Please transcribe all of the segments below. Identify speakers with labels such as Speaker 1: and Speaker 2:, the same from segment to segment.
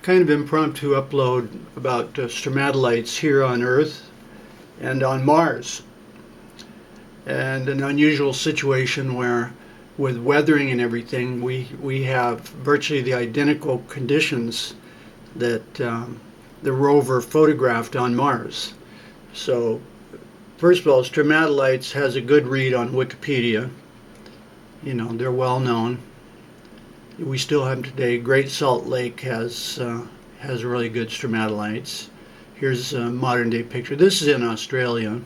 Speaker 1: kind of impromptu upload about stromatolites here on Earth and on Mars. And an unusual situation where, with weathering and everything, we have virtually the identical conditions that the rover photographed on Mars. So, first of all, stromatolites has a good read on Wikipedia. You know, they're well known. We still have them today. Great Salt Lake has really good stromatolites. Here's a modern day picture. This is in Australia.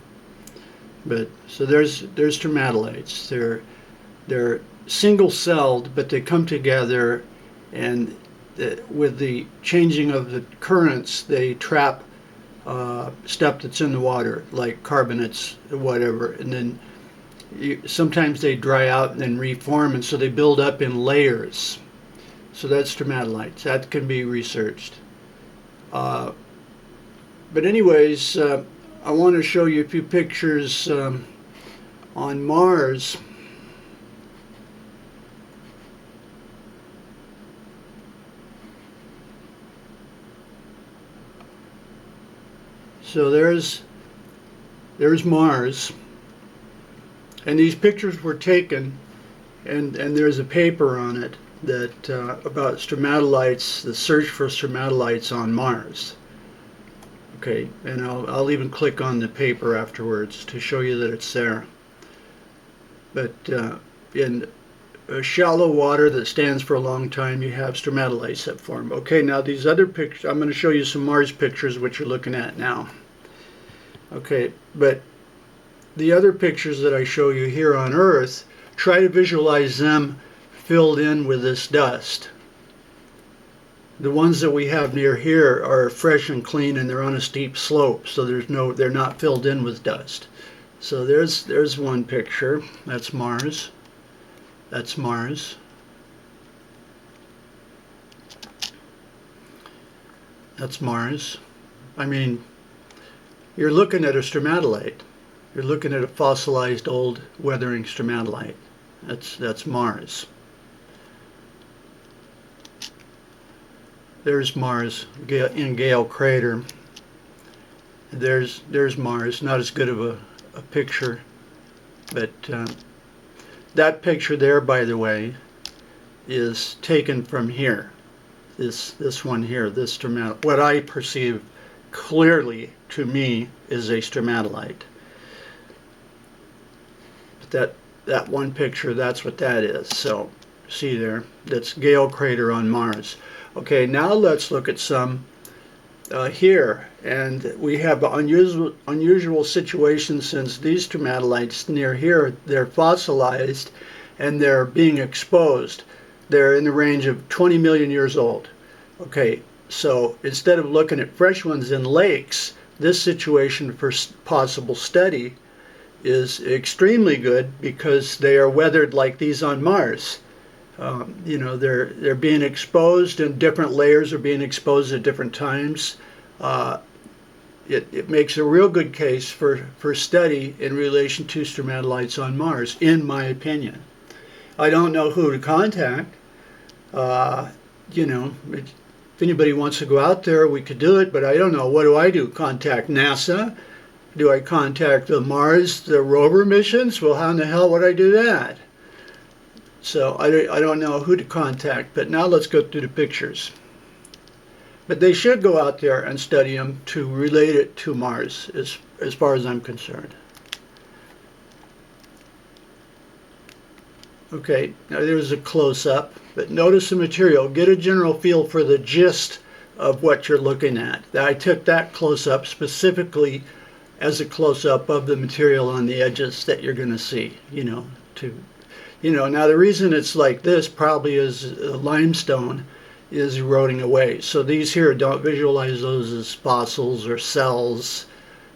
Speaker 1: But so there's stromatolites. They're single celled, but they come together, and with the changing of the currents, they trap stuff that's in the water, like carbonates, whatever, and then sometimes they dry out and then reform, and so they build up in layers. So that's stromatolites. That can be researched. But anyways, I want to show you a few pictures on Mars. So there's Mars, and these pictures were taken, and there's a paper on it that about stromatolites, the search for stromatolites on Mars. Okay, and I'll even click on the paper afterwards to show you that it's there. But in shallow water that stands for a long time, you have stromatolites that form. Okay, now these other pictures, I'm going to show you some Mars pictures, which you're looking at now. Okay, but the other pictures that I show you here on Earth, try to visualize them filled in with this dust. The ones that we have near here are fresh and clean, and they're on a steep slope, so they're not filled in with dust. So there's one picture. That's Mars. That's Mars. That's Mars. I mean, you're looking at a stromatolite. You're looking at a fossilized old weathering stromatolite. That's Mars. There's Mars in Gale crater. There's Mars. Not as good of a picture, but that picture there, by the way, is taken from here. This one here, this stromatolite. What I perceive clearly to me is a stromatolite. But that one picture, that's what that is. So see there, that's Gale crater on Mars. Okay, now let's look at some here, and we have an unusual situation since these stromatolites near here, they're fossilized and they're being exposed. They're in the range of 20 million years old. Okay, so instead of looking at fresh ones in lakes, this situation for possible study is extremely good because they are weathered like these on Mars. You know, they're being exposed, and different layers are being exposed at different times. It makes a real good case for study in relation to stromatolites on Mars, in my opinion. I don't know who to contact. You know, if anybody wants to go out there, we could do it, but I don't know. What do I do? Contact NASA? Do I contact the Mars, the rover missions? Well, how in the hell would I do that? So I don't know who to contact, but now let's go through the pictures. But they should go out there and study them to relate it to Mars, as far as I'm concerned. Okay, now there's a close-up, but notice the material. Get a general feel for the gist of what you're looking at. I took that close-up specifically as a close-up of the material on the edges that you're going to see, you know, now the reason it's like this probably is limestone is eroding away. So these here, don't visualize those as fossils or cells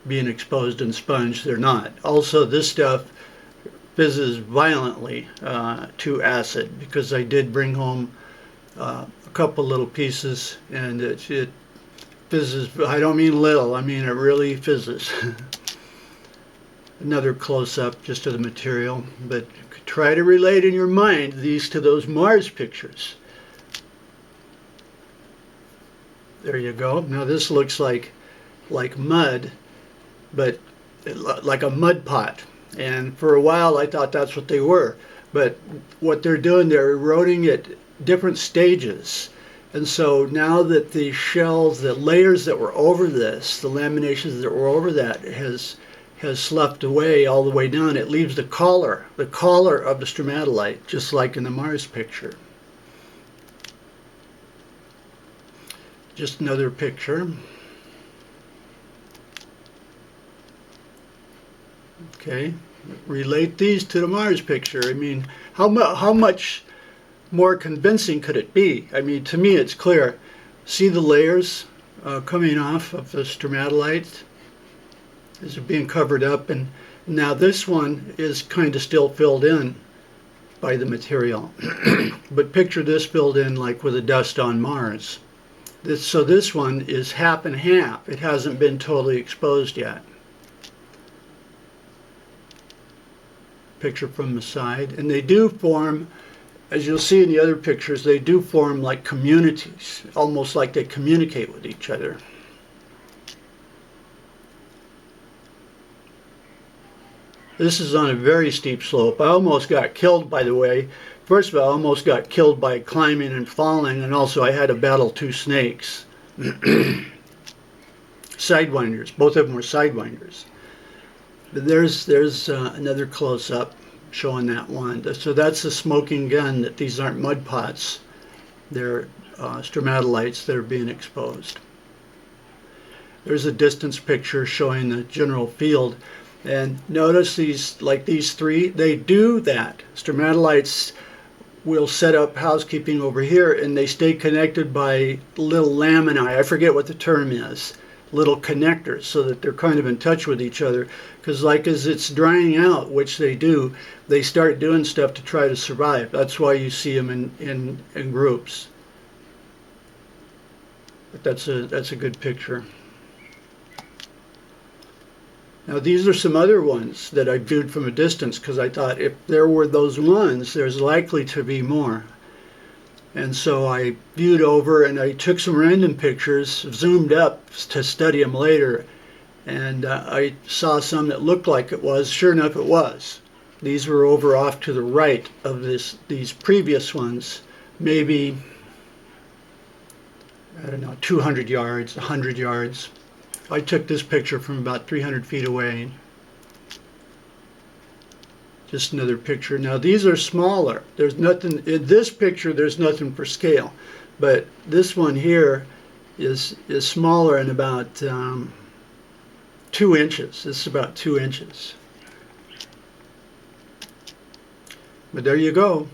Speaker 1: being exposed and sponged. They're not. Also, this stuff fizzes violently to acid, because I did bring home a couple little pieces, and it fizzes. I don't mean little, I mean it really fizzes. Another close-up just of the material, but try to relate in your mind these to those Mars pictures. There you go. Now this looks like mud, but like a mud pot. And for a while I thought that's what they were. But what they're doing, they're eroding at different stages. And so now that the shells, the layers that were over this, the laminations that were over that has sloughed away all the way down, it leaves the collar of the stromatolite, just like in the Mars picture. Just another picture. Okay, relate these to the Mars picture. I mean, how much more convincing could it be? I mean, to me it's clear. See the layers coming off of the stromatolite as they're being covered up, and now this one is kind of still filled in by the material. But picture this filled in like with the dust on Mars. So this one is half and half. It hasn't been totally exposed yet. Picture from the side. And they do form, as you'll see in the other pictures, they do form like communities, almost like they communicate with each other. This is on a very steep slope. I almost got killed, by the way. First of all, I almost got killed by climbing and falling, and also I had to battle two snakes. Sidewinders. Both of them were sidewinders. But there's another close-up showing that one. So that's the smoking gun, that these aren't mud pots. They're stromatolites that are being exposed. There's a distance picture showing the general field. And notice these, like these three, they do that. Stromatolites will set up housekeeping over here, and they stay connected by little laminae. I forget what the term is. Little connectors, so that they're kind of in touch with each other. Because like as it's drying out, which they do, they start doing stuff to try to survive. That's why you see them in groups. But that's a good picture. Now these are some other ones that I viewed from a distance, because I thought if there were those ones, there's likely to be more. And so I viewed over and I took some random pictures, zoomed up to study them later, and I saw some that looked like it was. Sure enough, it was. These were over off to the right of these previous ones, maybe, I don't know, 200 yards, 100 yards. I took this picture from about 300 feet away. Just another picture. Now these are smaller. There's nothing, in this picture there's nothing for scale. But this one here is smaller and about 2 inches. This is about 2 inches. But there you go.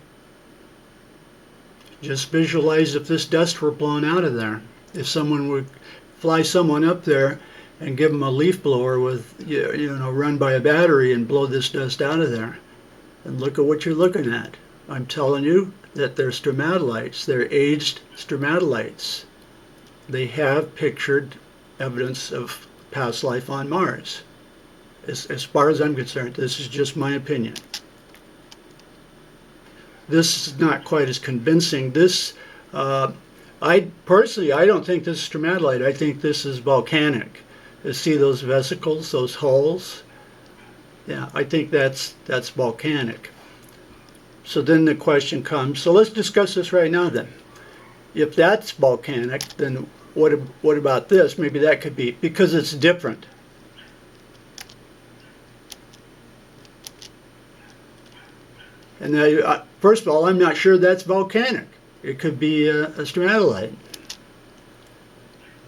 Speaker 1: Just visualize if this dust were blown out of there. If someone would fly someone up there and give them a leaf blower with, run by a battery and blow this dust out of there. And look at what you're looking at. I'm telling you that they're stromatolites. They're aged stromatolites. They have pictured evidence of past life on Mars. As far as I'm concerned, this is just my opinion. This is not quite as convincing. This, I don't think this is stromatolite. I think this is volcanic. You see those vesicles, those holes? Yeah, I think that's volcanic. So then the question comes, so let's discuss this right now then. If that's volcanic, then what about this? Maybe that could be, because it's different. And first of all, I'm not sure that's volcanic. It could be a stromatolite.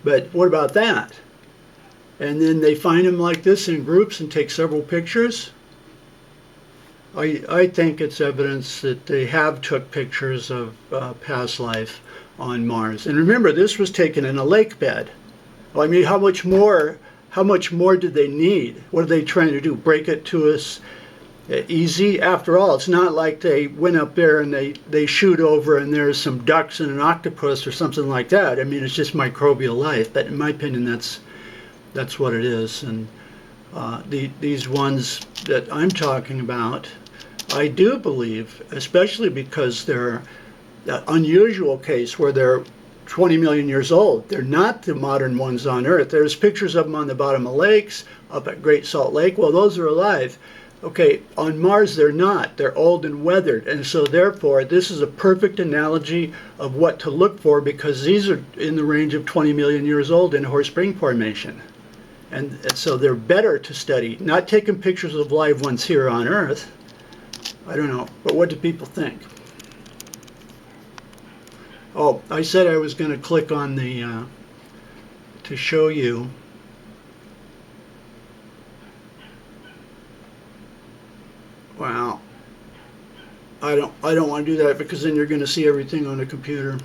Speaker 1: But what about that? And then they find them like this in groups and take several pictures. I think it's evidence that they have took pictures of past life on Mars. And remember, this was taken in a lake bed. I mean, how much more did they need? What are they trying to do? Break it to us easy? After all, it's not like they went up there and they shoot over and there's some ducks and an octopus or something like that. I mean, it's just microbial life. But in my opinion, that's what it is. And these ones that I'm talking about, I do believe, especially because they're an unusual case where they're 20 million years old. They're not the modern ones on Earth. There's pictures of them on the bottom of lakes, up at Great Salt Lake. Well, those are alive. Okay, on Mars they're not. They're old and weathered. And so therefore, this is a perfect analogy of what to look for, because these are in the range of 20 million years old in Horse Spring Formation. And so they're better to study, not taking pictures of live ones here on Earth. I don't know, but what do people think? Oh, I said I was going to click on the, to show you. Wow. I don't want to do that, because then you're going to see everything on the computer.